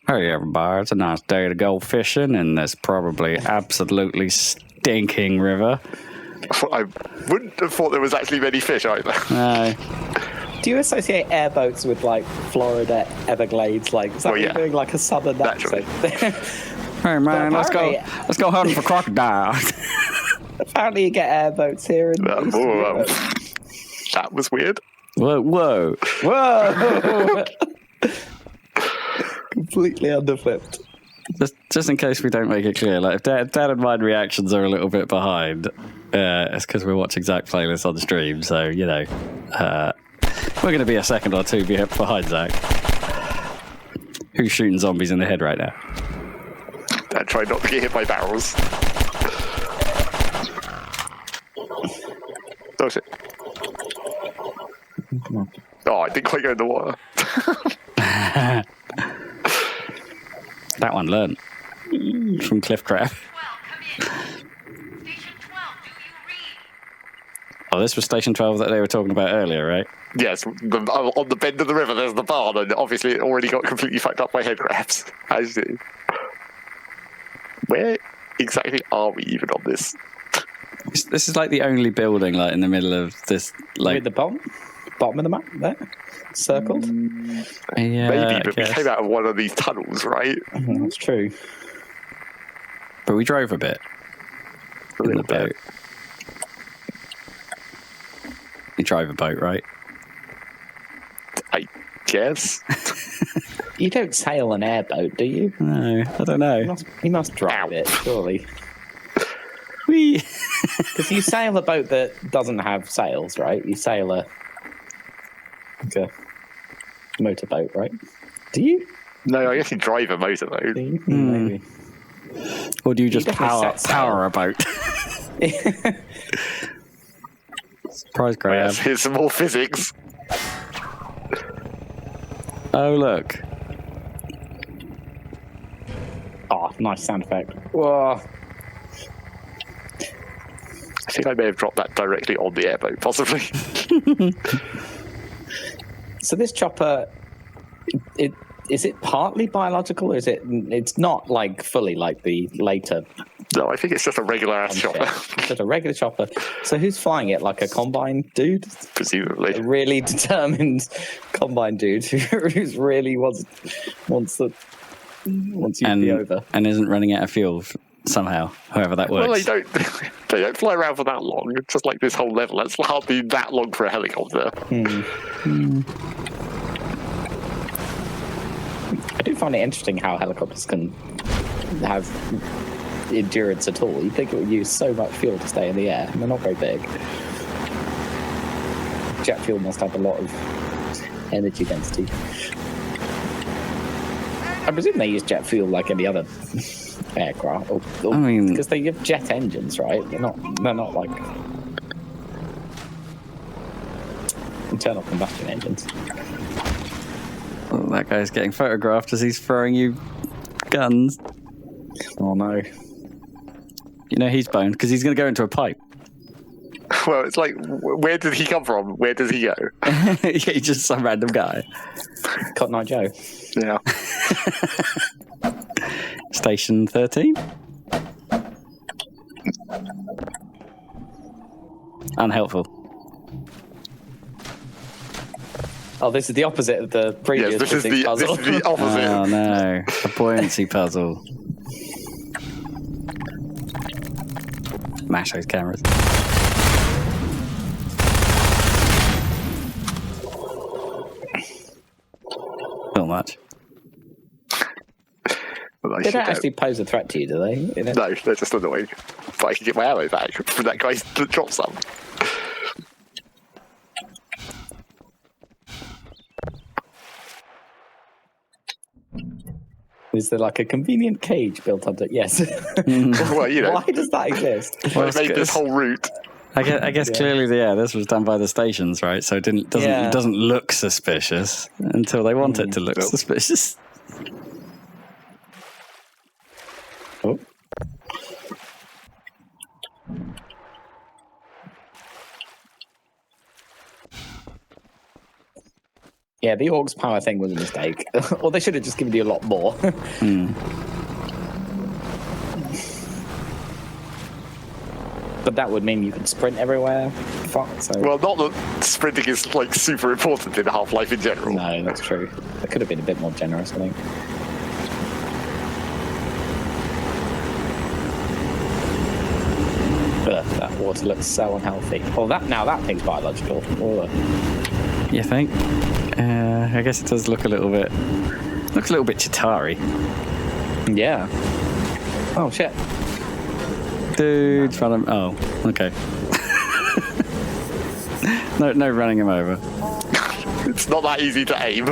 Hey everybody, it's a nice day to go fishing in this probably absolutely stinking river. I wouldn't have thought there was actually many fish either. No. Do you associate airboats with like Florida Everglades? Like, is that what you're doing like a southern accent? Hey man, let's go hunting for crocodiles. Apparently, you get airboats here in Eastern Europe. That was weird. Whoa. Completely underflipped. Just in case we don't make it clear, like if Dad and mine reactions are a little bit behind, it's because we're watching Zach playlists on the stream. So we're going to be a second or two behind Zach. Who's shooting zombies in the head right now? I try not to get hit by barrels. Oh shit! Oh, I didn't quite go in the water. That one learned from Cliff Crab. Oh, this was Station 12 that they were talking about earlier, right? Yes, on the bend of the river there's the barn, and obviously it already got completely fucked up by head crabs. I see. Where exactly are we even on this? This is like the only building like in the middle of this, like With the bottom of the map there, circled. Yeah, maybe, but we came out of one of these tunnels, right? That's true. But we drove a bit in the boat. You drive a boat, right? I guess. You don't sail an airboat, do you? No, I don't know. You must drive it, surely. Because you sail a boat that doesn't have sails, right? You sail a motorboat, right? Do you? No, I guess you drive a motorboat. Maybe. Or do you just power a boat? Surprise grab. Yes, here's some more physics. Oh, look. Oh, nice sound effect. Whoa. I think I may have dropped that directly on the airboat, possibly. So this chopper, is it partly biological, or is it's not like fully like the later? No, I think it's just a regular ass chopper. Just a regular chopper. So who's flying it? Like a combine dude? Presumably. A really determined combine dude who's really wants you to be over. And isn't running out of fuel somehow, however that works. Well, they don't fly around for that long. It's just like this whole level. That's hardly that long for a helicopter. I do find it interesting how helicopters can have endurance at all. You'd think it would use so much fuel to stay in the air, and they're not very big. Jet fuel must have a lot of energy density. I presume they use jet fuel like any other aircraft. I mean, because they have jet engines, right? They're not like internal combustion engines. Well, that guy's getting photographed as he's throwing you guns. Oh no. You know he's boned because he's going to go into a pipe. Well, it's like, where did he come from? Where does he go? He's just some random guy. Cotton Eye Joe. Yeah. Station 13. Unhelpful. Oh, this is the opposite of the previous yes, this is puzzle. This is the opposite. Oh no, a buoyancy puzzle. Mash those cameras. Not much. Well, they don't actually pose a threat to you, do they? No, they're just annoying. But I can get my ammo back from that guy that dropped some. Is there like a convenient cage built under it? Yes. Well, why does that exist? Well, they made this whole route. I guess clearly, this was done by the stations, right? So it doesn't look suspicious until they want it to look suspicious. Oh. Yeah, the Orcs power thing was a mistake. Or they should have just given you a lot more. But that would mean you could sprint everywhere. Fuck, so... Well, not that sprinting is like super important in Half-Life in general. No, that's true. They could have been a bit more generous, I think. Ugh, that water looks so unhealthy. Oh, that thing's biological. Ugh. You think? I guess it does look a little bit. Looks a little bit Chitauri. Yeah. Oh shit. Dude's running. Oh, okay. No running him over. It's not that easy to aim.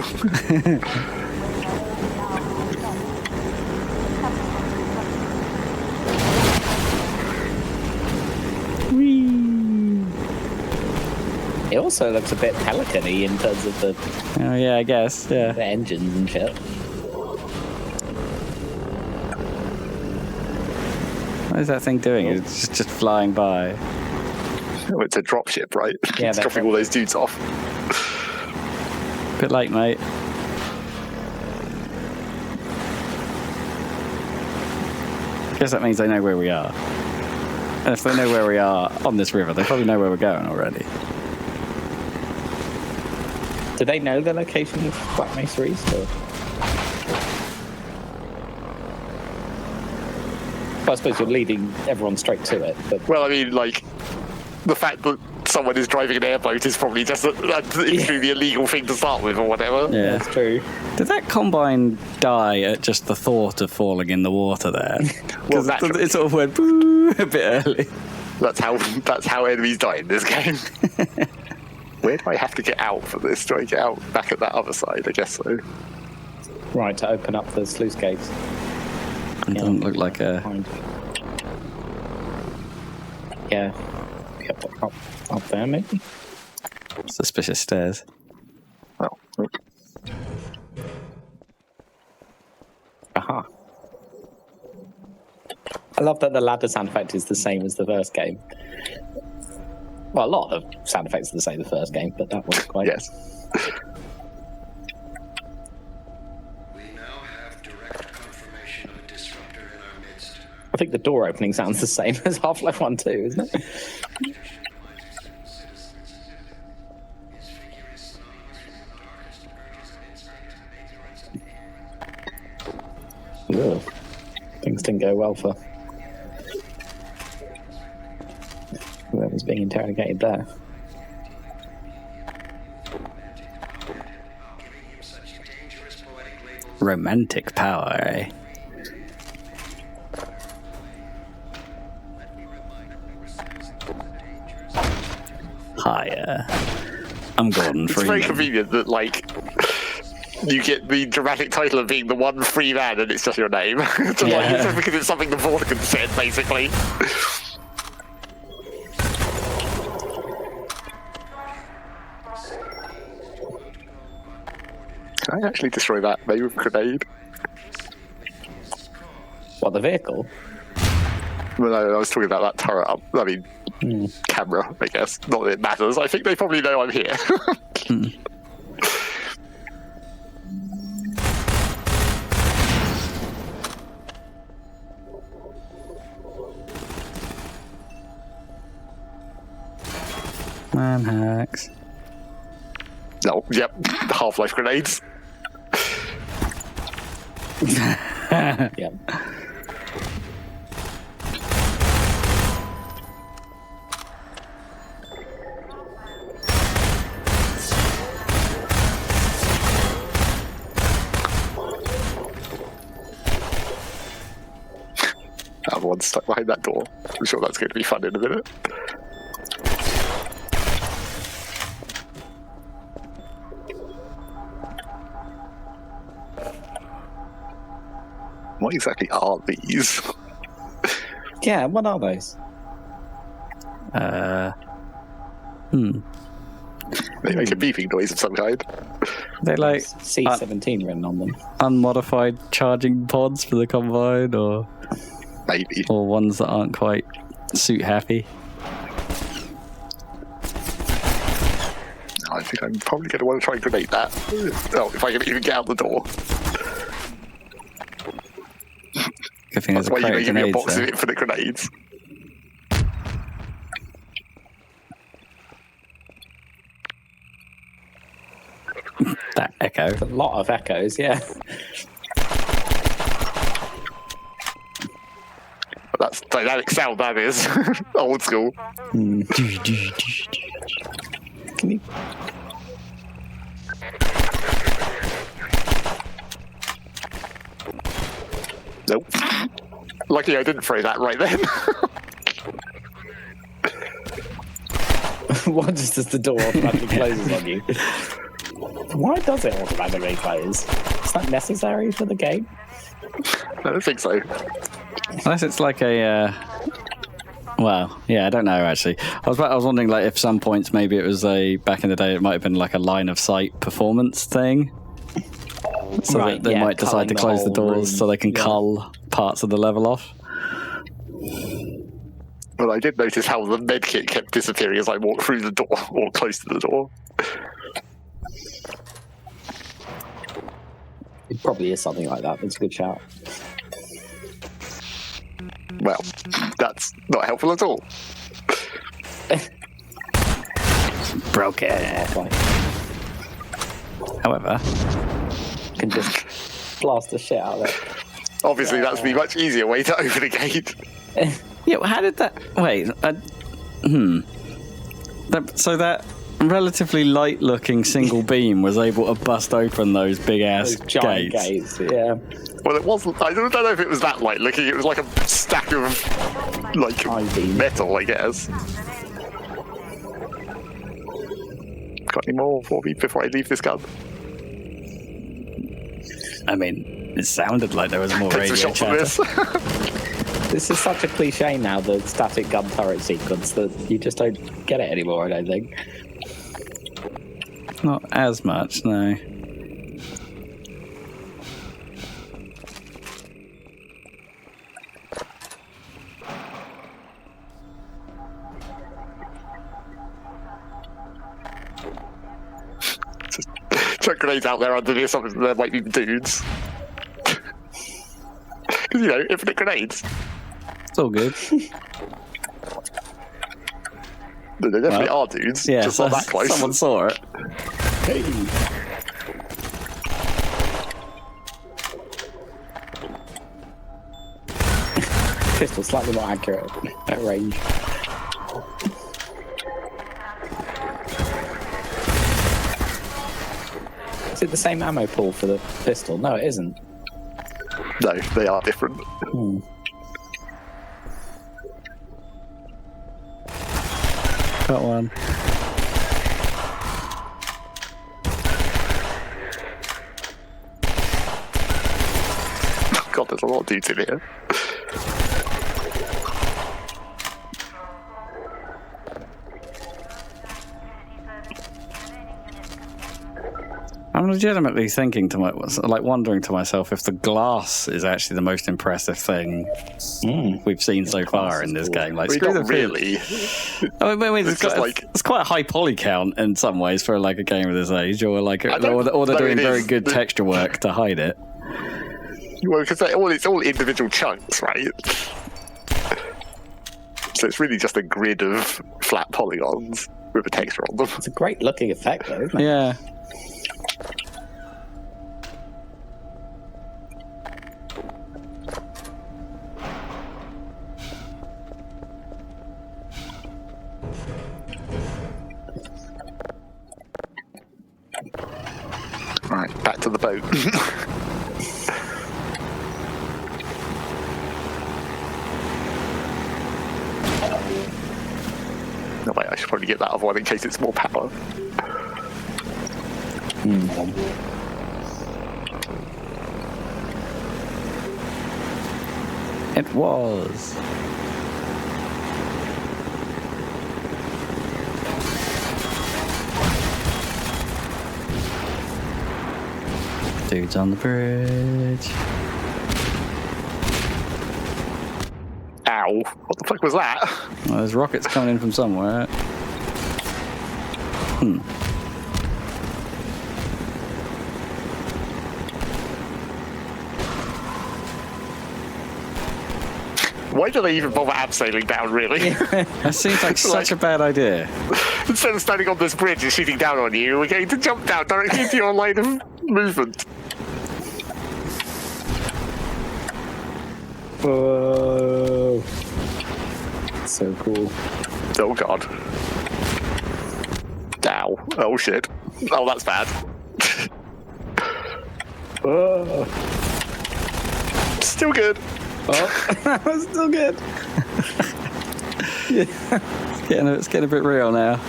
It also looks a bit pelican-y in terms of the Oh yeah, I guess. Yeah. engines and shit. What is that thing doing? It's just flying by. Oh, it's a dropship, right? Yeah, It's that's dropping all those dudes off. Bit late, mate. Guess that means they know where we are. And if they know where we are on this river, they probably know where we're going already. Do they know the location of Black Mesa East? Or? Well, I suppose you're leading everyone straight to it, but Well, I mean, like, the fact that someone is driving an airboat is probably just an extremely illegal thing to start with, or whatever. Yeah. that's true. Did that combine die at just the thought of falling in the water there? Well, Because naturally. it sort of went boo a bit early. That's how enemies die in this game. Where do I have to get out for this? Do I get out back at that other side? I guess so. Right, to open up the sluice gates. It doesn't look like a... Behind. Yeah. Yep, up there, maybe? Suspicious stairs. Well, Aha. I love that the ladder sound effect is the same as the first game. Well, a lot of sound effects are the same as the first game, but that was quite... yes. We now have direct confirmation of a disruptor in our midst. I think the door opening sounds the same as Half-Life 1 too, isn't it? His figure is synonymous with the darkest urges and instincts of ignorance and Ugh. Things didn't go well for whoever's being interrogated there. giving him such dangerous poetic labels. Romantic power, eh? Hiya. I'm Gordon It's very Freeman. convenient that, like, you get the dramatic title of being the one free man and it's just your name. So, Yeah. like, it's just because it's something the Vortigern said, basically. Can I actually destroy that maybe with a grenade? What, the vehicle? Well, no, I was talking about that turret up. I mean, camera, I guess. Not that it matters. I think they probably know I'm here. Man hacks. No, yep. Half-Life grenades. Yeah. Another one stuck behind that door. I'm sure that's going to be fun in a minute. What exactly are these? Yeah, what are those? They make a beeping noise of some kind. They like C-17 written on them. unmodified charging pods for the Combine, or Maybe. ones that aren't quite suit happy. I I think I'm probably going to want to try and grenade that. Oh, if I can even get out the door. Good thing there's That's why a you crate may of give me a grenades box of there. infinite grenades. That echo. A lot of echoes, yeah. But that's dynamic sound, that is. Old school. Can you? Nope. Lucky I didn't throw that right then. What just as the door automatically closes on you? Why does it automatically close? Is that necessary for the game? I don't think so. Unless it's like a. Well, yeah, I don't know actually. I was wondering like if some points maybe it was back in the day it might have been like a line of sight performance thing. So Right, that they yeah, might decide to culling close the the whole doors room. so they can Yeah. cull parts of the level off. Well, I did notice how the medkit kept disappearing as I walked through the door, or close to the door. It probably is something like that. It's a good shout. Well, that's not helpful at all. Broke it. Like, However, can just blast the shit out of it. Obviously, that's the much easier way to open a gate. yeah. How did that? Wait. So that relatively light-looking single beam was able to bust open those big-ass Those giant gates. gates, yeah. Well, it wasn't. I don't know if it was that light looking. It was like a stack of I-beam. metal, I guess. Got any more for me before I leave this gun? I mean, it sounded like there was more Take some radio shots of chatter. this. This is such a cliche now, the static gun turret sequence, that you just don't get it anymore, I don't think. Not as much, no. Just chuck grenades out there underneath something. There might be dudes. Because, you know, infinite grenades. It's all good. There definitely Well, are dudes. Yeah, just not that close. someone saw it. Hey. Pistol slightly more accurate at range. Is it the same ammo pool for the pistol? No, it isn't. No, they are different. Got one. God, there's a lot of dudes in here. I'm legitimately thinking to wondering to myself if the glass is actually the most impressive thing we've seen so far in this game. Like, We screw not the really. I mean, It's just like- it's quite a high poly count in some ways for like a game of this age, or like, or they're know doing it very is. good texture work to hide it. Well, because it's all individual chunks, right? So it's really just a grid of flat polygons with a texture on them. It's a great looking effect, though, isn't it? Yeah. Right, back to the boat. No, wait, I should probably get that other one in case it's more power. It was. Dude's on the bridge. Ow. What the fuck was that? Well, there's rockets coming in from somewhere. Why do they even bother abseiling down, really? That seems like such a bad idea. Instead of standing on this bridge and shooting down on you, we're going to jump down directly into your line of movement. Whoa. So cool. Oh, God. Ow. Oh, shit. Oh, that's bad. Whoa. Still good. Oh, that was still good. It's getting a bit real now.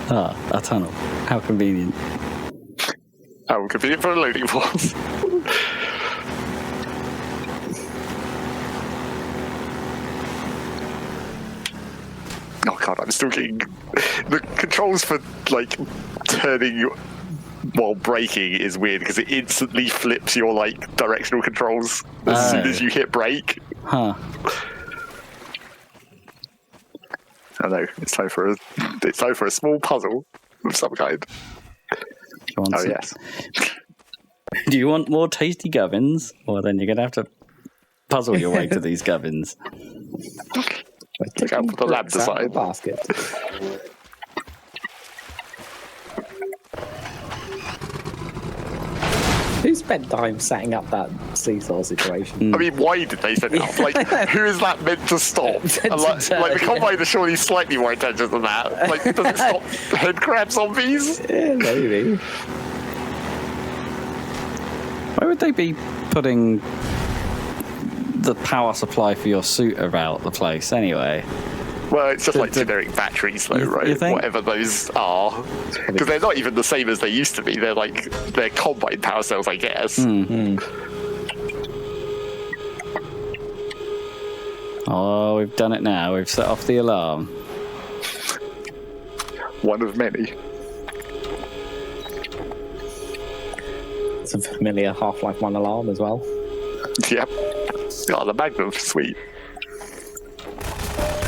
Ah, a tunnel. How convenient. Oh, convenient for a loading force. Oh god, I'm still getting the controls for like turning while braking is weird because it instantly flips your like directional controls as soon as you hit brake. Huh. I know it's time for a small puzzle of some kind. Oh yes. Do you want more tasty gubbins? Well, then you're gonna have to puzzle your way to these gubbins. Look out for the lab Bricks out of the design. basket. Who spent time setting up that seesaw situation? I mean, why did they set it up? Like, who is that meant to stop? And like the Combine is surely slightly more intelligent than that. Like, does it stop head crab zombies? Yeah, maybe. Why would they be putting the power supply for your suit about the place anyway? Well, it's just like generic batteries, though, right? you think? Whatever those are, because they're not even the same as they used to be. They're Combine power cells, I guess. Oh, we've done it now. We've set off the alarm. One of many. It's a familiar Half-Life 1 alarm as well. Yep. Oh, the Magnum, sweet.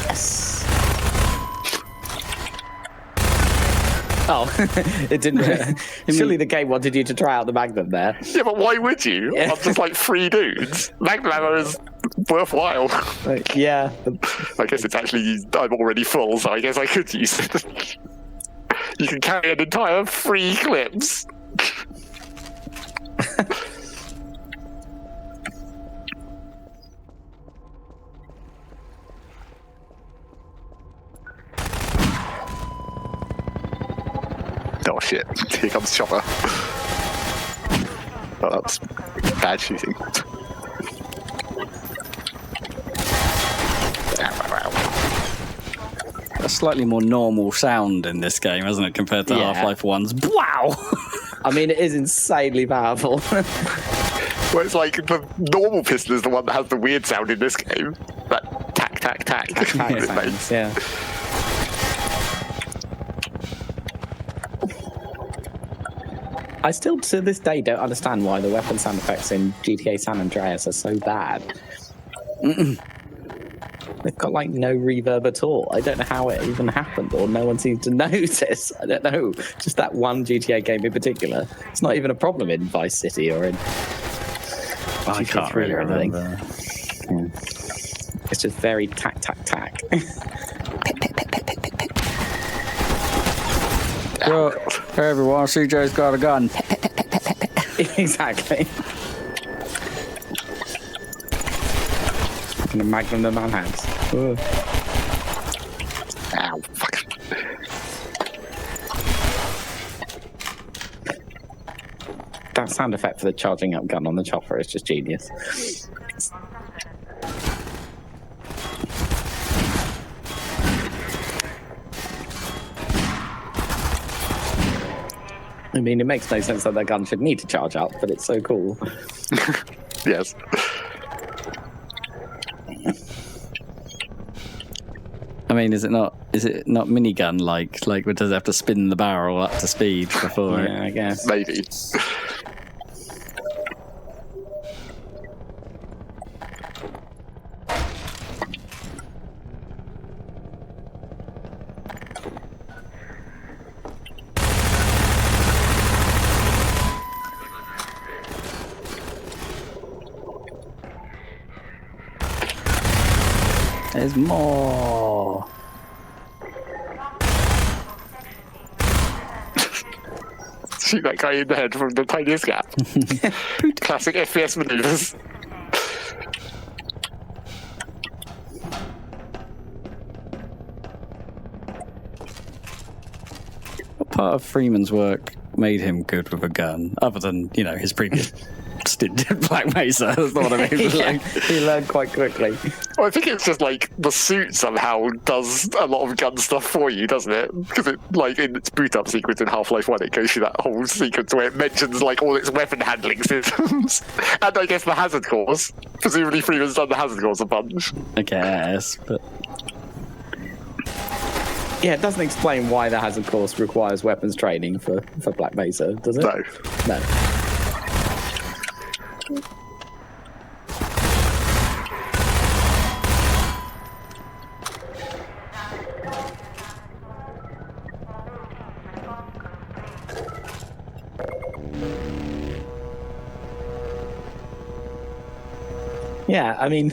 Yes. Oh, it didn't. Surely the game wanted you to try out the Magnum there. Yeah, but why would you? Yeah. I'm just like 3 dudes. Magnum ammo is worthwhile. Like, yeah. I guess it's actually, I'm already full, so I guess I could use it. You can carry an entire 3 clips. Oh shit, here comes Chopper. Oh, that's bad shooting. A slightly more normal sound in this game, isn't it, compared to Yeah. Half-Life 1's wow! I mean, it is insanely powerful. Well, it's like the normal pistol is the one that has the weird sound in this game. That tack, tack, tack. Attack it sounds, makes. yeah. I still, to this day, don't understand why the weapon sound effects in GTA San Andreas are so bad. They've got, like, no reverb at all. I don't know how it even happened, or no one seems to notice. I don't know. Just that one GTA game in particular. It's not even a problem in Vice City or in I GTA can't 3 really or anything. remember. It's just very tack, tack, tack. Well, hey everyone, CJ's got a gun. Exactly. And a Magnum the man has. Ugh. Ow, fuck. That sound effect for the charging up gun on the chopper is just genius. I mean, it makes no sense that their gun should need to charge up, but it's so cool. Yes. I mean, is it not minigun like does it have to spin the barrel up to speed before Yeah, I guess. Maybe. There's more. Shoot that guy in the head from the tiniest gap. Classic FPS maneuvers. What part of Freeman's work made him good with a gun, other than, you know, his previous stint in Black Mesa? That's not what I mean. Yeah, Like, he learned quite quickly. Well, I think it's just like the suit somehow does a lot of gun stuff for you, doesn't it? Because it, like in its boot up sequence in Half-Life 1, it goes through that whole sequence where it mentions like all its weapon handling systems. And I guess the hazard course. Presumably Freeman's done the hazard course a bunch. I guess, but Yeah, it doesn't explain why the hazard course requires weapons training for Black Mesa, does it? No. No. Yeah, I mean,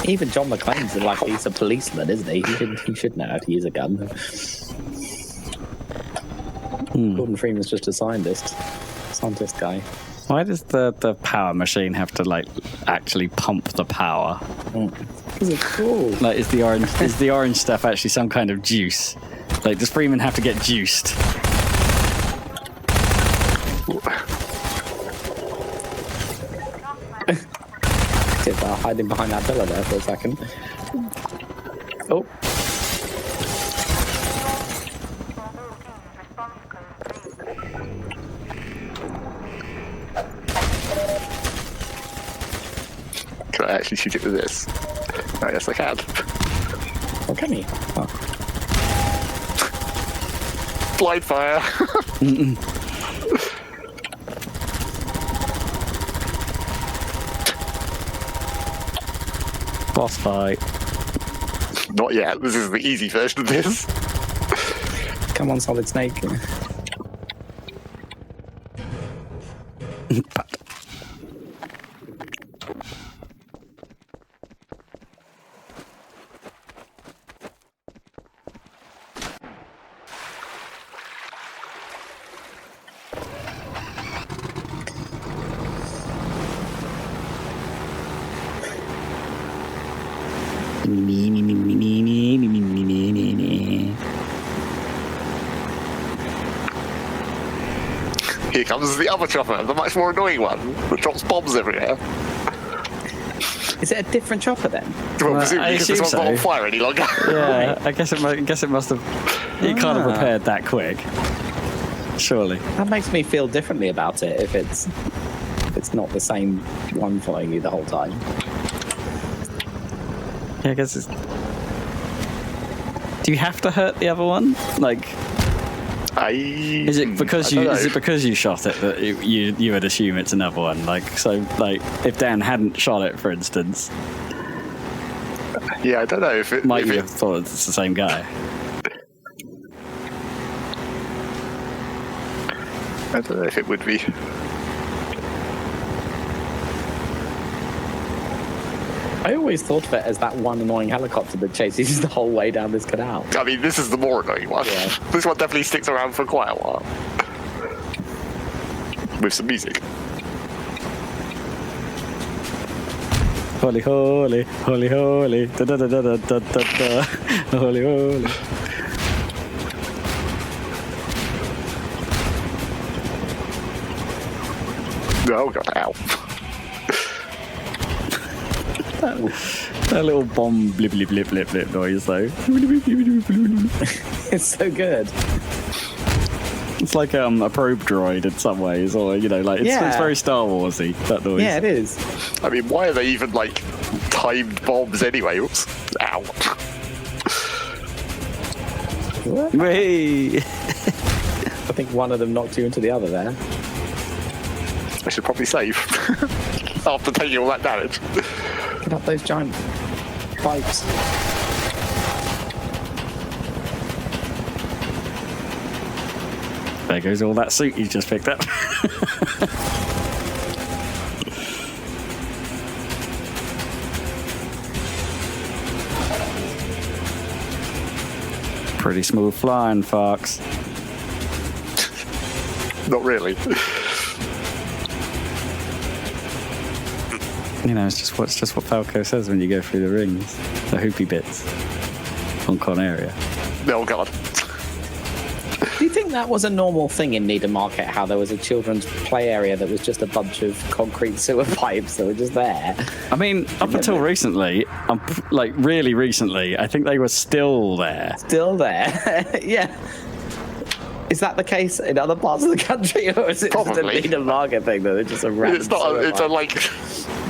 even John McClane's like he's a policeman, isn't he? He should know how to use a gun. Gordon Freeman's just a scientist guy. why does the power machine have to like actually pump the power? Because it's cool. Like, is the orange stuff actually some kind of juice? Like, does Freeman have to get juiced? Hiding behind that pillar there for a second. Oh. Can I actually shoot it with this? Oh, yes, I can. Oh, can he? Oh. Blind fire. Boss fight. Not yet. This is the easy version of this. Come on, Solid Snake. Here comes the other chopper, the much more annoying one that drops bombs everywhere. Is it a different chopper then? Well, I presumably because this one's assume not on so. fire any longer. Yeah, I guess it must have. He can't have repaired that quick. Surely. That makes me feel differently about it if it's not the same one following you the whole time. Yeah, I guess it's. Do you have to hurt the other one? Like, is it because you shot it that you would assume it's another one? Like, so like if Dan hadn't shot it, for instance, Yeah, I don't know if it might if you it, have thought it's the same guy? I don't know if it would be. I always thought of it as that one annoying helicopter that chases the whole way down this canal. I mean, this is the more annoying one. Yeah. This one definitely sticks around for quite a while. With some music. Holy, holy, holy, holy, da da da da da da da da, holy, holy. Oh god, ow. That little bomb blip blip blip blip blip noise though. It's so good. It's like a probe droid in some ways, or you know, like it's Yeah. very Star Warsy, that noise. Yeah, it is. I mean, why are they even like timed bombs anyway? Oops. Ow. Whee! I think one of them knocked you into the other there. I should probably save. After taking all that damage. Get up those giant pipes. There goes all that suit you just picked up. Pretty smooth flying, Fox. Not really. You know, it's just what Falco says when you go through the rings, the hoopy bits on Con area. Oh god. Do you think that was a normal thing in Needham Market? How there was a children's play area that was just a bunch of concrete sewer pipes that were just there? I mean, up until recently, like really recently, I think they were still there. Still there? Yeah. Is that the case in other parts of the country, or is it just a Probably. Needham Market thing that it's just a random? It's not. sewer It's a pipe? like.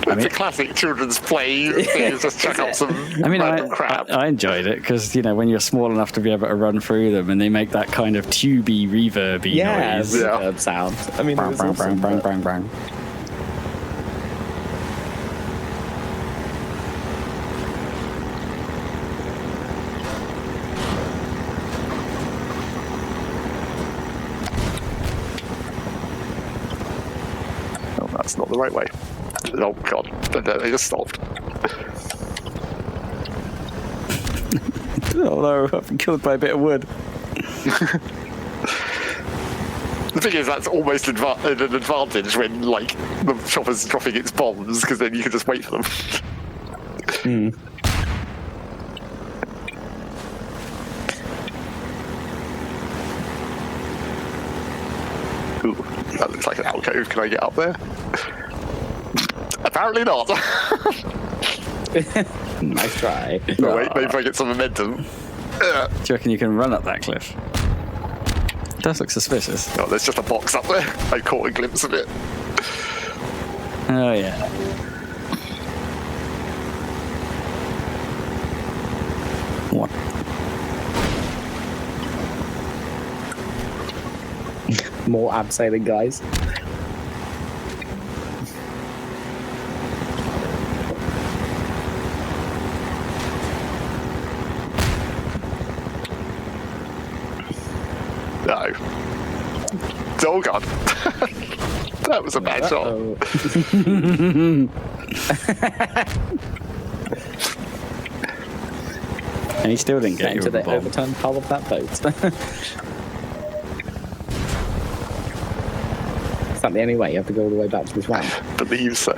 It's a classic children's play thing. Just chuck up some I mean, random crap. I enjoyed it because, you know, when you're small enough to be able to run through them and they make that kind of tubey, reverby Yeah, noise. reverb sound. I mean, it was awesome, but- Oh, that's not the right way. Oh god, they just stopped. Oh no, I've been killed by a bit of wood. The thing is, that's almost an advantage when, like, the chopper's dropping its bombs, because then you can just wait for them. Ooh, that looks like an alcove. Can I get up there? Apparently not. Nice try. No, wait, maybe if I get some momentum. Do you reckon you can run up that cliff? It does look suspicious. Oh, there's just a box up there. I caught a glimpse of it. Oh yeah. What? More abseiling guys. No. Oh god. That was a bad shot. Uh-oh. And he still didn't get you Into with the the bomb. overturned hull of that boat. Is that the only way? You have to go all the way back to this ramp. Believe so.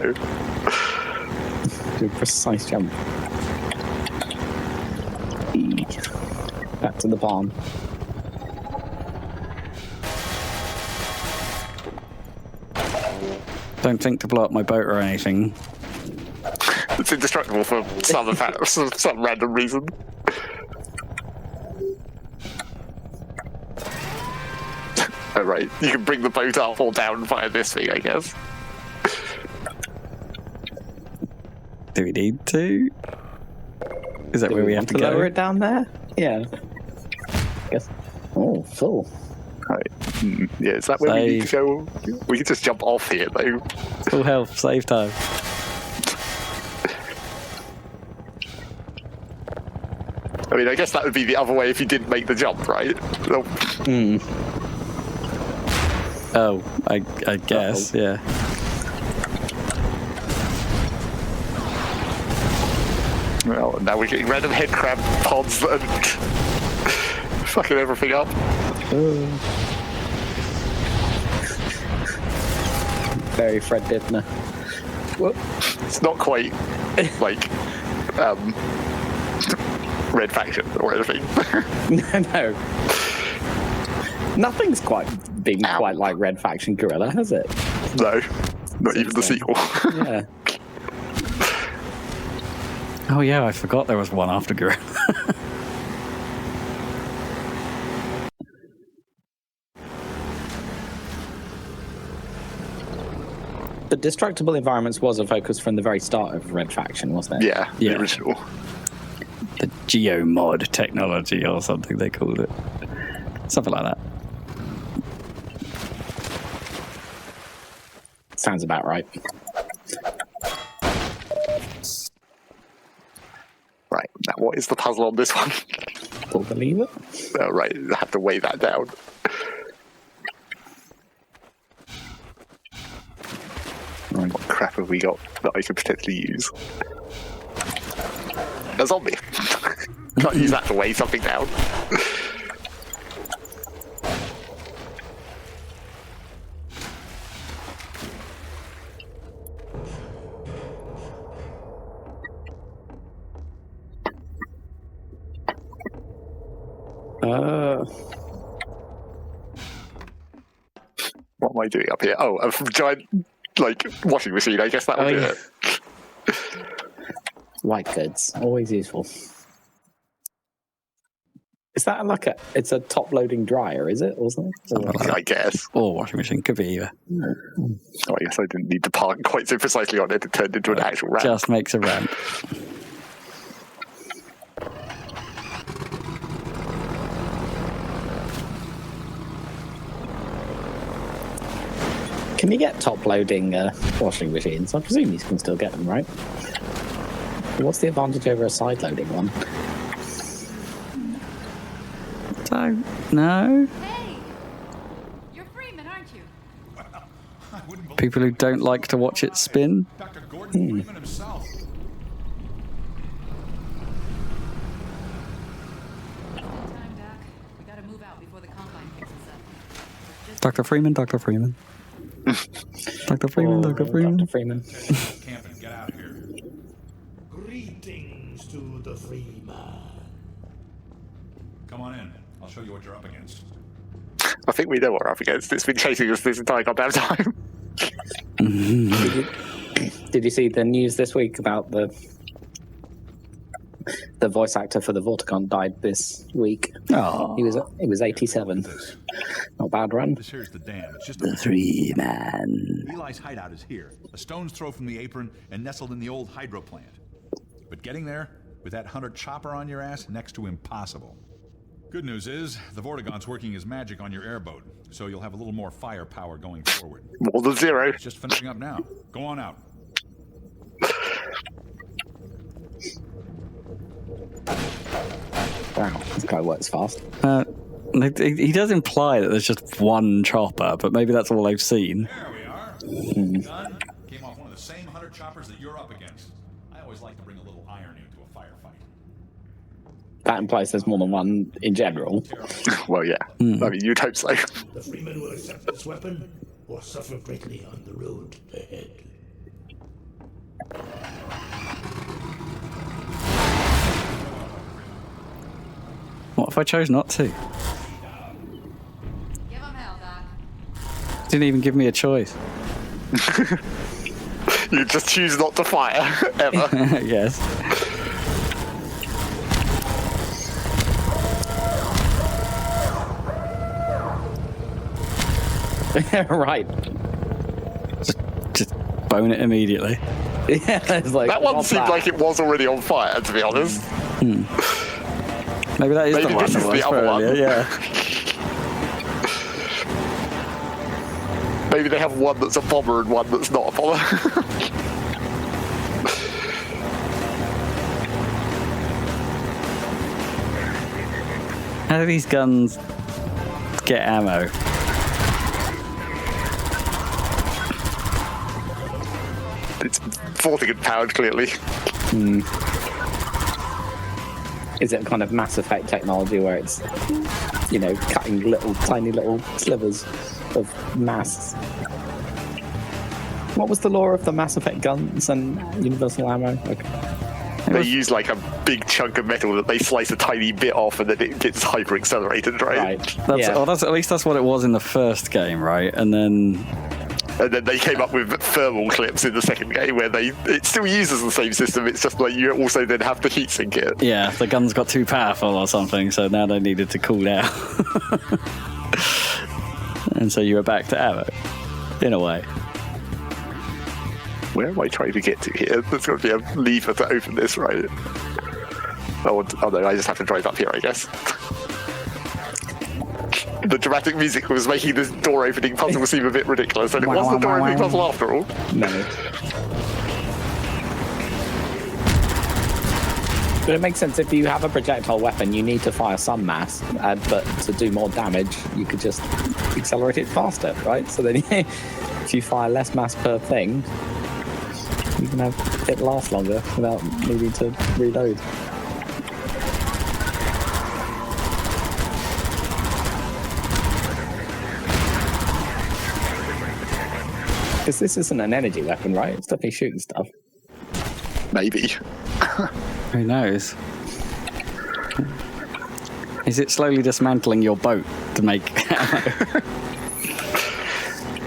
Do a precise jump. Back to the barn. Don't think to blow up my boat or anything. It's indestructible for some random reason. Oh, right. You can bring the boat up or down via this thing, I guess. Do we need to? Is that Do where we want have to lower go? it down there? Yeah. Yes. Oh, full. Right. Yeah, is that where we need to go? We can just jump off here, though. Full health, save time. I mean, I guess that would be the other way if you didn't make the jump, right? Oh, Oh, I guess, yeah. well, now we're getting random head crab pods that are fucking everything up. Very Fred Dibner. Whoop. It's not quite like Red Faction or anything. No. Nothing's quite been Ow. quite like Red Faction Gorilla, has it? No, not even the sequel. Yeah. Oh yeah, I forgot there was one after Gorilla. The destructible environments was a focus from the very start of Red Faction, wasn't it? Yeah, Yeah. the original. The geomod technology or something they called it. Something like that. Sounds about right. Right, now what is the puzzle on this one? Pull the lever. Oh, right, I have to weigh that down. Right. What crap have we got that I could potentially use? A zombie. Can't use that to weigh something down. What am I doing up here? Oh, a giant, like, washing machine. I guess that would do it. White goods, always useful. Is that like it's a top-loading dryer, is it? Or something? I guess. Or washing machine, could be either. Oh, I guess I didn't need to park quite so precisely on it. It turned into an actual ramp. Just makes a ramp. Can you get top-loading washing machines? I presume you can still get them, right? What's the advantage over a side-loading one? Don't know. Hey! You're Freeman, aren't you? I wouldn't believe People who don't like to watch it spin. Dr. Gordon Freeman himself. Time, Doc. We gotta move out before the combine picks us up. Just Dr. Freeman, Dr. Freeman. Dr. Freeman, Dr. Freeman. Dr. Freeman. Camp and get out of here. Greetings to the free man. Come on in. I'll show you what you're up against. I think we know what we're up against. It's been chasing us this entire goddamn time. Did you see the news this week about the voice actor for the Vorticon died this week? Oh, He was 87. Not a bad run. This here's the dam. It's just the Three Man. Eli's hideout is here, a stone's throw from the apron and nestled in the old hydro plant. But getting there, with that hunter chopper on your ass, next to impossible. Good news is, the Vortigaunt's working his magic on your airboat, so you'll have a little more firepower going forward. More than zero. It's just finishing up now. Go on out. Wow, this guy works fast. He does imply that there's just one chopper, but maybe that's all they've seen. There we are. Done. Came off one of the same hunter choppers that you're up against. I always like to bring a little irony to a firefight. That implies there's more than one in general. Well, yeah. I mean, you'd hope so. The freeman will accept this weapon or suffer greatly on the road ahead. What if I chose not to? give him hell, Doc. Didn't even give me a choice. You just choose not to fire, ever. Yes. Right. Just bone it immediately. Yeah, it's like That one what's seemed that? like it was already on fire, to be honest. Maybe that is Maybe the one this that is was the other earlier, one. yeah. Maybe they have one that's a bomber and one that's not a bomber. How do these guns get ammo? It's Vortigaunt powered, clearly. Is it a kind of Mass Effect technology where it's, you know, cutting tiny little slivers of mass? What was the lore of the Mass Effect guns and universal ammo? Okay. They use like a big chunk of metal that they slice a tiny bit off and then it gets hyper accelerated, right? That's at least that's what it was in the first game, right? And then They came up with thermal clips in the second game where it still uses the same system, it's just like you also then have to heat sink it. yeah, the guns got too powerful or something, so now they needed to cool down. And so you were back to ammo, in a way. Where am I trying to get to here? There's got to be a lever to open this, right? Oh no, I just have to drive up here, I guess. The dramatic music was making this door opening puzzle seem a bit ridiculous, and it was the door opening puzzle after all. No. But it makes sense if you have a projectile weapon, you need to fire some mass, but to do more damage, you could just accelerate it faster, right? So then if you fire less mass per thing, you can have it last longer without needing to reload. Because this isn't an energy weapon, right? It's definitely shooting stuff. Maybe. Who knows? Is it slowly dismantling your boat to make ammo?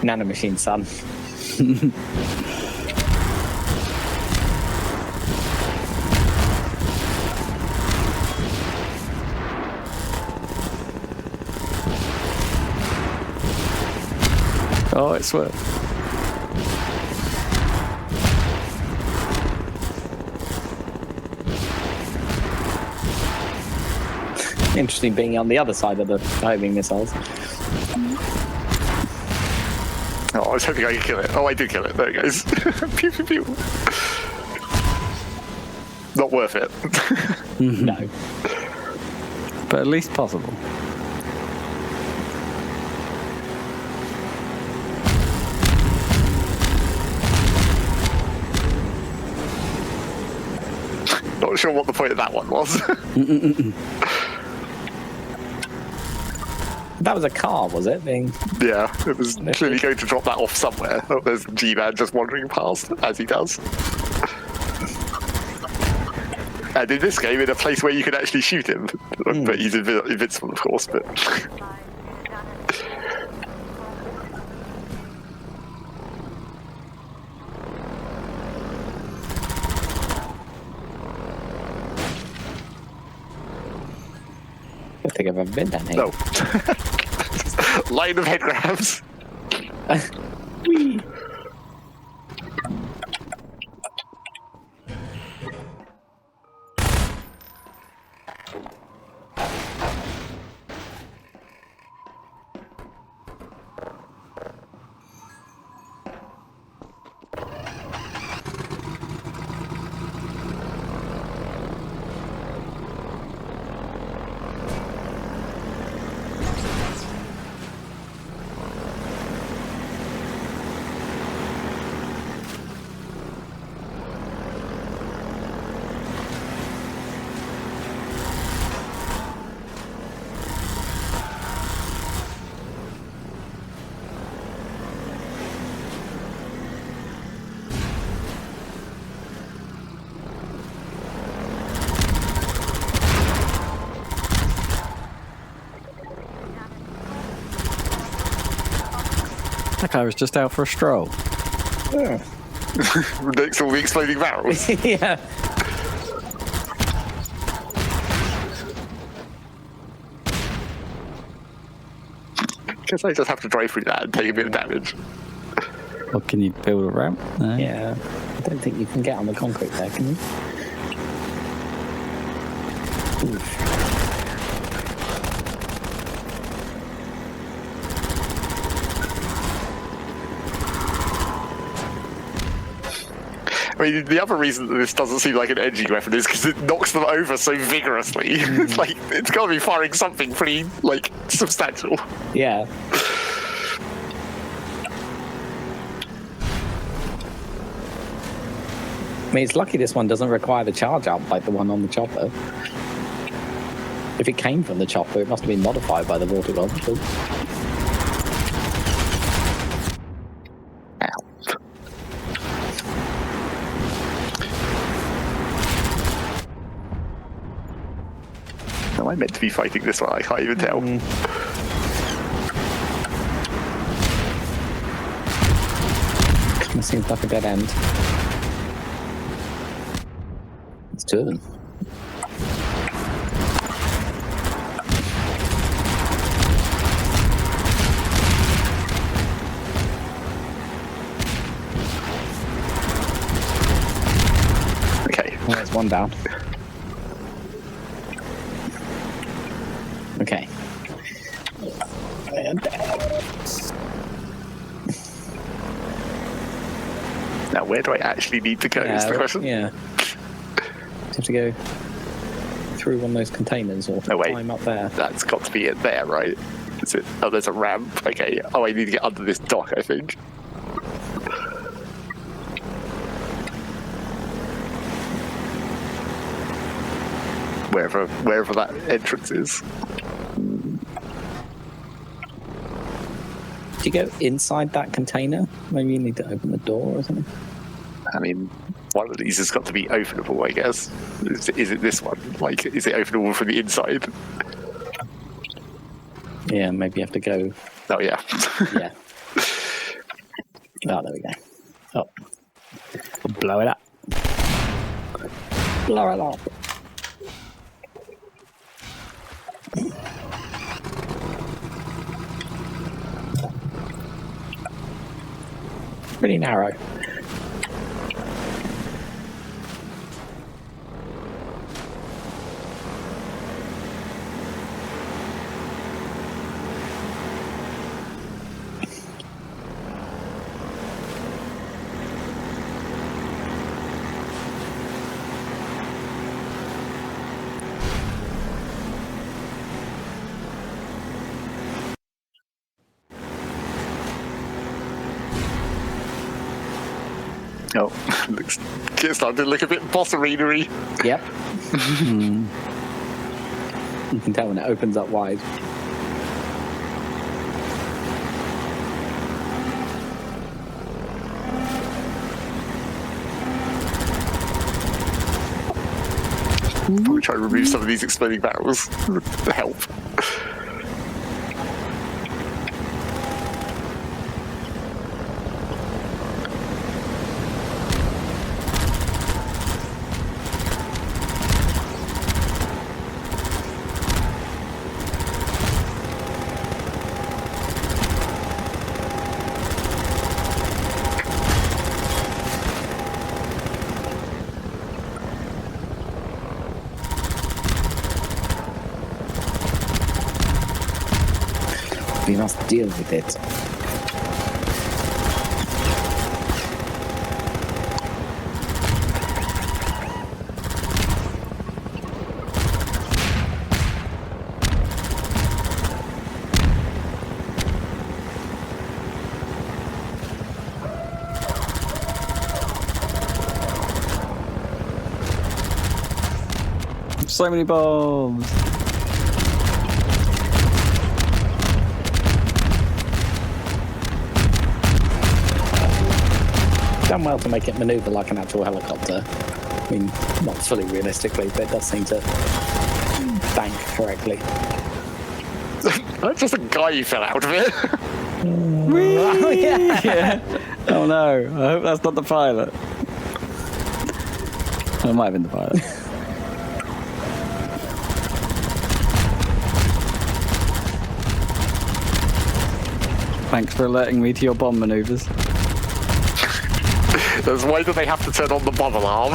Nanomachine, son. Oh, it's worked. Interesting being on the other side of the homing missiles. Oh, I was hoping I could kill it. Oh, I did kill it. There it goes. Pew, pew, pew. Not worth it. No. But at least possible. Not sure what the point of that one was. That was a car, was it? Yeah, it was clearly going to drop that off somewhere. Oh, there's G-Man just wandering past, as he does. And in this game, in a place where you can actually shoot him. But he's invincible, of course, but... I think I've ever been down here. No. Line of head grabs. Whee! That guy was just out for a stroll. Yeah. Next to all the exploding barrels. Yeah. Guess I just have to drive through that and take a bit of damage. Or can you build a ramp? No. Yeah. I don't think you can get on the concrete there, can you? Oof. I mean, the other reason that this doesn't seem like an edgy weapon is because it knocks them over so vigorously. It's like, it's got to be firing something pretty, like, substantial. Yeah. I mean, it's lucky this one doesn't require the charge up like the one on the chopper. If it came from the chopper, it must have been modified by the water gun. Am I meant to be fighting this one? I can't even tell. It seems like a dead end. It's two of them. Okay. Well, there's one down. Okay. And Now, where do I actually need to go is the question. Yeah. You have to go through one of those containers or No, wait. climb up there. That's got to be it there, right? Is it? Oh, there's a ramp. Okay. Oh, I need to get under this dock, I think. Wherever that entrance is. Do you go inside that container? Maybe you need to open the door or something. I mean, one of these has got to be openable, I guess. Is it this one? Like, is it openable from the inside? Yeah, maybe you have to go. Oh, yeah. Yeah. Oh, there we go. Oh. Blow it up. Blow it up. Pretty narrow. Oh, it's starting to look a bit bosserinery. Yep. You can tell when it opens up wide. Probably try to remove some of these exploding barrels to help. We must deal with it. So many bombs. Done well to make it maneuver like an actual helicopter. I mean, not fully realistically, but it does seem to bank correctly. That's just a guy who fell out of it. Oh, yeah. Yeah. Oh no, I hope that's not the pilot. It might have been the pilot. Thanks for alerting me to your bomb maneuvers. That's why do they have to turn on the bomb alarm?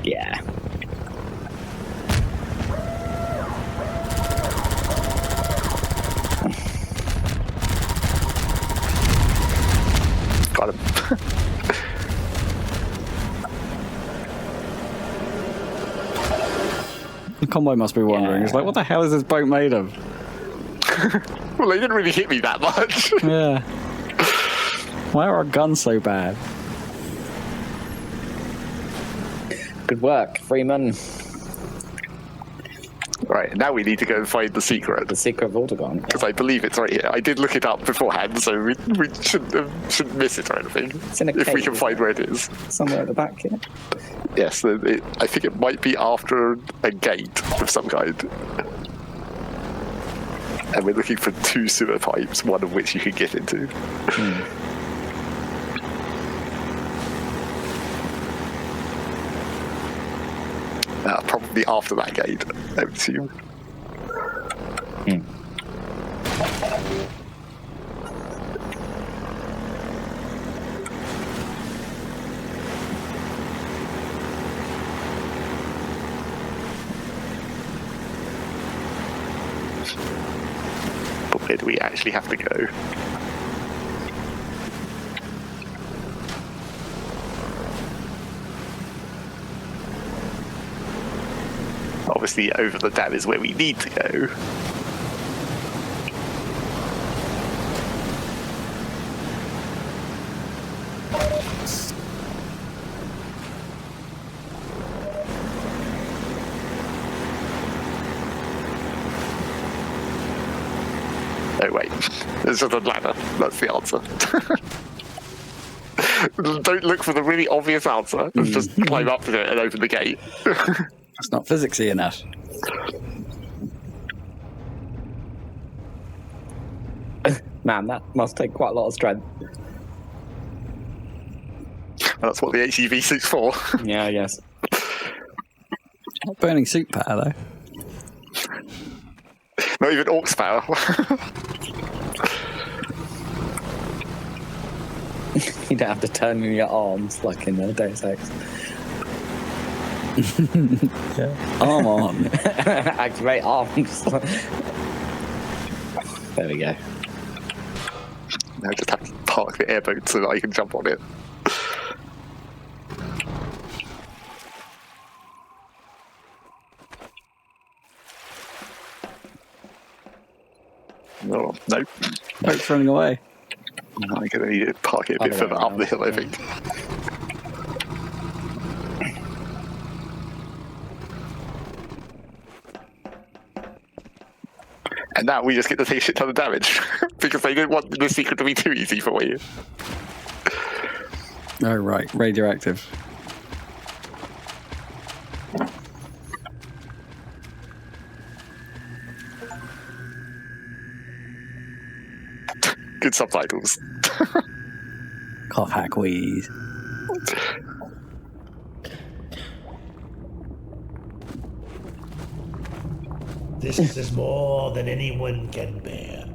Yeah. Got him. The convoy must be wondering. It's like, what the hell is this boat made of? Well, they didn't really hit me that much. Yeah. Why are our guns so bad? Good work, Freeman. Right, now we need to go and find the secret. The secret of Vortigern. Because I believe it's right here. I did look it up beforehand, so we shouldn't miss it or anything. It's in a if we cave, can find where it is. Somewhere at the back here. Yes, I think it might be after a gate of some kind. And we're looking for 2 sewer pipes, one of which you can get into. Probably after that gate, I would assume. But where do we actually have to go? Obviously, over the dam is where we need to go. Oh wait, there's just a ladder. That's the answer. Don't look for the really obvious answer. Just climb up to it and open the gate. It's not physicsy enough. Man, that must take quite a lot of strength. That's what the HEV suit's for. Yeah, I guess. Not burning soup powder, though. Not even Orc's power. You don't have to turn in your arms like in Deus Ex. Arm on. Activate arms. There we go. I just have to park the airboat so that I can jump on it. No, nope. Boat's running away. I'm going to need to park it a bit Other way further up the around, hill, I yeah. think. And now we just get to take a shit ton of damage because they didn't want the secret to be too easy for you. Oh, right. Radioactive. Good subtitles. Cough, hack, wheeze. This is more than anyone can bear,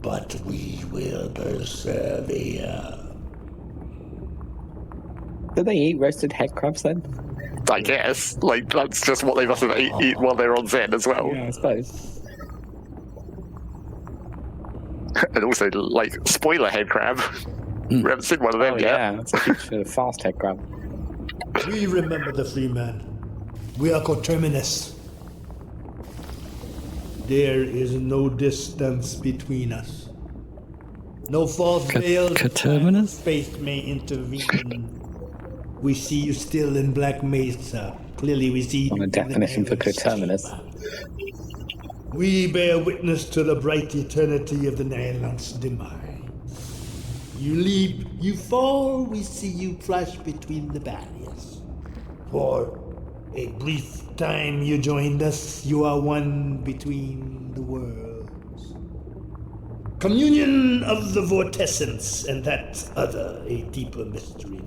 but we will persevere. Do they eat roasted head crabs then? I guess. Like, that's just what they must have eaten while they were on Zen as well. Yeah, I suppose. And also, like, spoiler head crab. We haven't seen one of them Oh yet. yeah, that's a huge fast head crab. We remember the free man. We are coterminous. There is no distance between us. No false veils of coterminous? space may intervene. We see you still in Black Mesa. Clearly we see On you a in the definition for narrow coterminous. chamber. We bear witness to the bright eternity of the Nylon's demise. You leap, you fall, we see you flash between the barriers. For a brief time you joined us, you are one between the worlds. Communion of the vortescence, and that other a deeper mystery,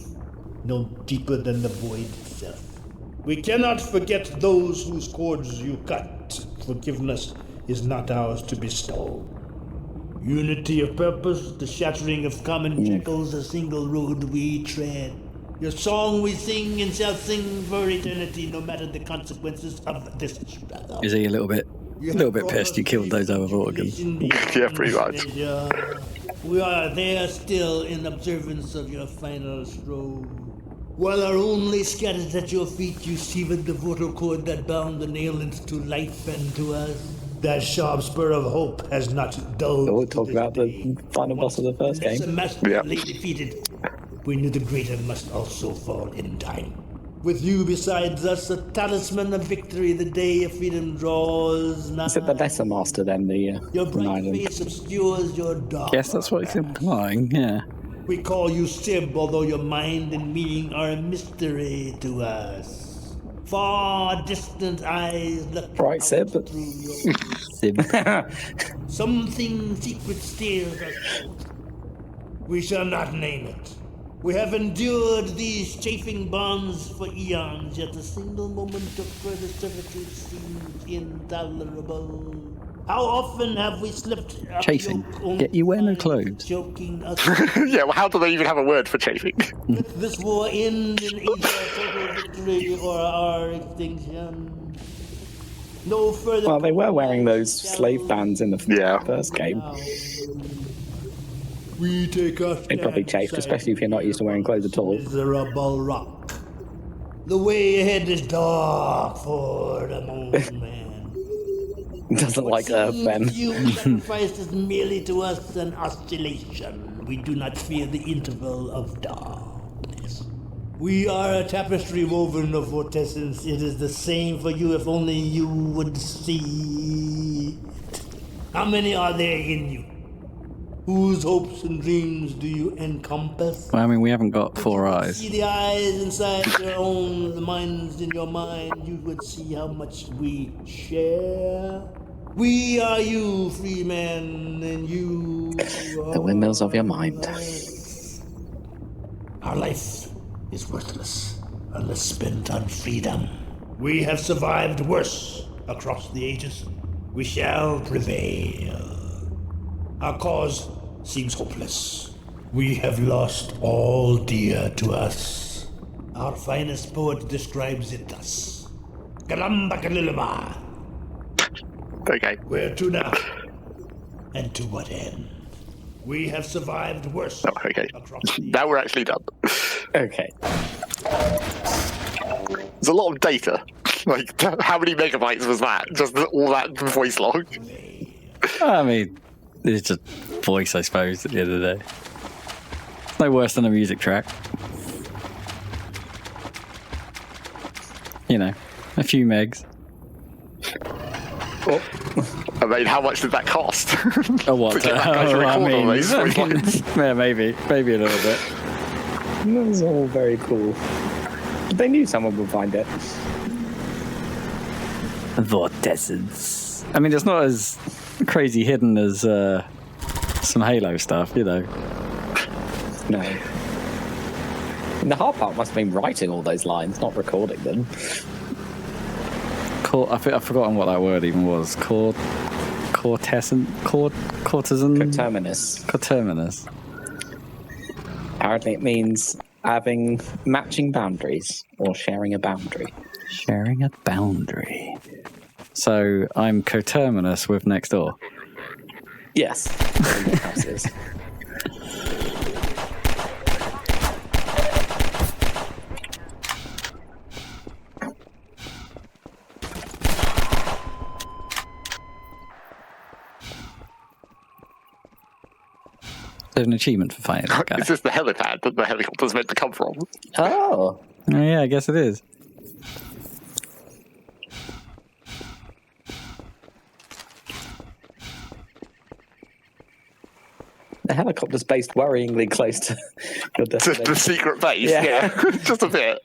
no deeper than the void itself. We cannot forget those whose cords you cut. Forgiveness is not ours to bestow. Unity of purpose, the shattering of common shackles, a single road we tread. Your song we sing and shall sing for eternity, no matter the consequences of this struggle. Is he a little bit pissed you killed those other Vortigans? Yeah, pretty much. We are there still in observance of your final stroke. While our only scatters at your feet, you severed the vocal cord that bound the Nailins to life and to us. That sharp spur of hope has not dulled. So we'll talk about the final boss of the first game. The master Yeah. lay defeated. We knew the greater must also fall in time. With you besides us, a talisman of victory, the day of freedom draws nigh. Is it the Lesser Master then, the Your bright island? face obscures your dark. Guess that's what he's implying, yeah. We call you Sib, although your mind and meaning are a mystery to us. Far distant eyes look Right, out Sib. through your Sib. Something secret steers us. We shall not name it. We have endured these chafing bonds for eons, yet a single moment of further servitude seems intolerable. How often have we slipped our Chafing. yoke only Yet you wear no to find clothes. choking us? Yeah, well, how do they even have a word for chafing? Let this war end in either total victory or our extinction. No further. Well, they were wearing those slave bands in the Yeah. first game. We take our They probably chafed, especially if you're not used to wearing clothes at all. Miserable rock. The way ahead is dark for the moon man. Doesn't like Earth then. You sacrifice is merely to us an oscillation. We do not fear the interval of darkness. We are a tapestry woven of vortescence. It is the same for you if only you would see it. How many are there in you? Whose hopes and dreams do you encompass? Well, I mean, we haven't got four You would eyes. see the eyes inside your own, the minds in your mind. You would see how much we share. We are you, free men, and you are The windmills of your mind. us. Our life is worthless unless spent on freedom. We have survived worse across the ages. We shall prevail. Our cause seems hopeless. We have lost all dear to us. Our finest poet describes it thus. Galambakalilaba. Okay. Where to now? And to what end? We have survived worse. Oh, okay. Across the Now we're actually done. Okay. There's a lot of data. Like, how many megabytes was that? Just all that voice log? I mean, it's just voice, I suppose, at the end of the day. It's no worse than a music track. You know, a few megs. I mean, how much did that cost? Oh, what? To get that guy to record all those voice fucking- lines. yeah, maybe a little bit. That was all very cool. They knew someone would find it. Vortessence. I mean, it's not as crazy hidden as some Halo stuff, you know. No. And the hard part must have been writing all those lines, not recording them. I've forgotten what that word even was. Courtesan? Courtesan? Coterminous. Coterminous. Apparently it means having matching boundaries or sharing a boundary. Sharing a boundary. So I'm coterminous with next door. Yes. Houses. There's an achievement for fighting that guy. Is this the helipad that the helicopter's meant to come from? Oh. Oh, yeah, I guess it is. The helicopter's based worryingly close to your To the destination. secret base? Yeah. Yeah. Just a bit.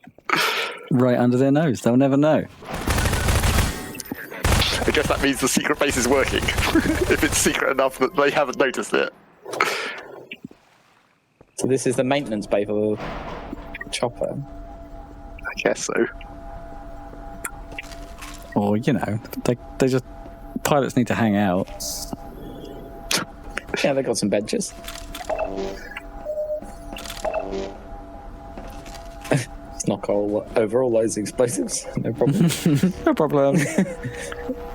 Right under their nose. They'll never know. I guess that means the secret base is working. If it's secret enough that they haven't noticed it. So this is the maintenance bay for the chopper. I guess so. Or, you know, they just... Pilots need to hang out. Yeah, they got some benches. Let's knock over all those explosives. No problem. No problem.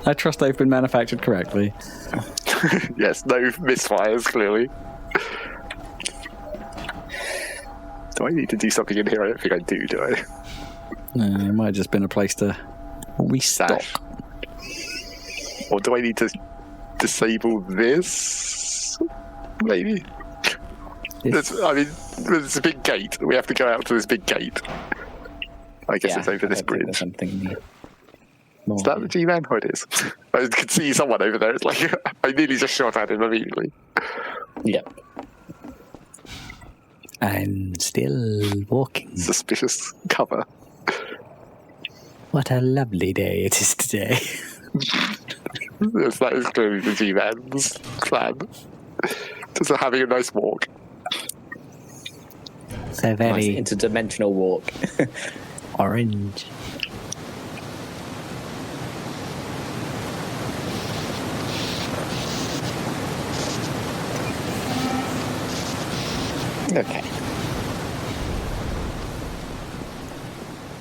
I trust they've been manufactured correctly. Yes, no misfires, clearly. Do I need to do something in here? I don't think I do I? No, it might have just been a place to restock. Dash. Or do I need to disable this? Maybe. It's- There's a big gate. We have to go out to this big gate. I guess it's over this bridge. Something Is that the G-Man? Oh, it is. I could see someone over there. It's like, I nearly just shot at him immediately. Yep. I'm still walking. Suspicious cover. What a lovely day it is today. Yes, that is clearly the G-Man's plan. Just having a nice walk. So Nice very interdimensional walk. orange. Okay.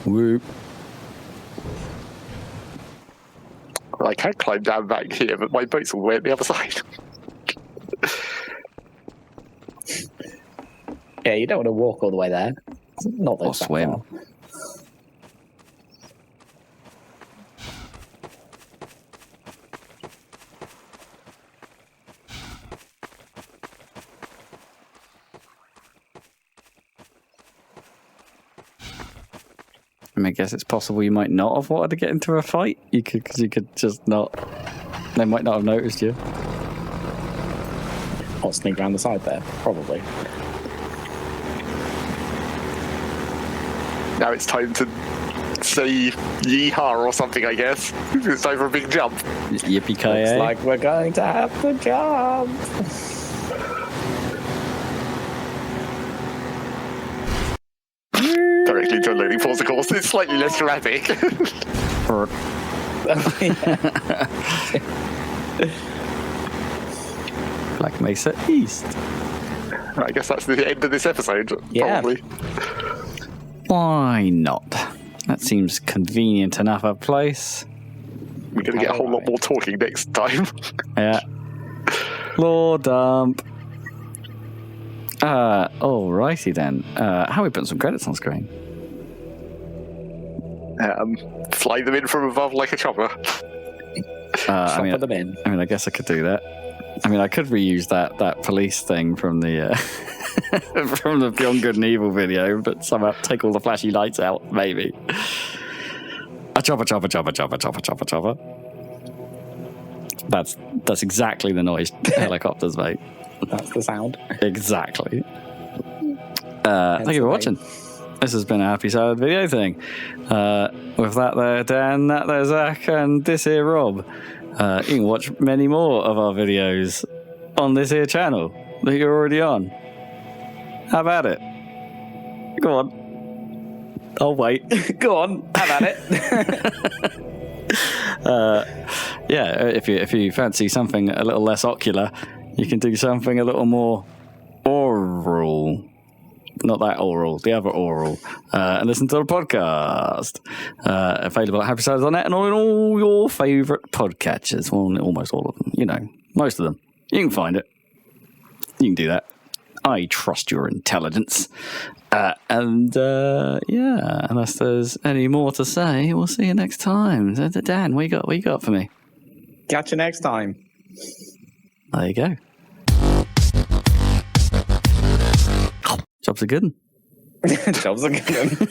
Whoop. Well, I can climb down back here, but my boat's all the way at the other side. Yeah, you don't want to walk all the way there. Not Or those that swim. far. I mean, I guess it's possible you might not have wanted to get into a fight. You could just not. They might not have noticed you. Or sneak around the side there, probably. Now it's time to say yeehaw or something, I guess. It's time for a big jump. Yippee-ki-yay. Looks like we're going to have to jump. Directly to a loading pause, of course. It's slightly less dramatic. Black Mesa East. I guess that's the end of this episode, Yeah. probably. Why not? That seems convenient enough a place. We're going to get a whole lot more talking next time. Yeah. Floor dump. Alrighty then. How are we putting some credits on screen? Fly them in from above like a chopper. Chopper them in. I guess I could do that. I mean, I could reuse that police thing from the from the Beyond Good and Evil video, but somehow take all the flashy lights out, maybe. A chopper, chopper, chopper, chopper, chopper, chopper, chopper. That's exactly the noise helicopters make. That's the sound. Exactly. Thank you for watching. This has been a Happy Salad video thing. With that there, Dan, that there, Zach, and this here, Rob. You can watch many more of our videos on this here channel that you're already on. Have at it. Go on. I'll wait. Go on, have at it. Yeah, if you fancy something a little less ocular, you can do something a little more oral. Not that oral, the other oral. And listen to the podcast. Available at happysalad.net and on all your favourite podcatchers. Well, almost all of them. You know, most of them. You can find it. You can do that. I trust your intelligence. Yeah, unless there's any more to say, we'll see you next time. Dan, what you got for me? Catch you next time. There you go. Jobs are good. Jobs are good.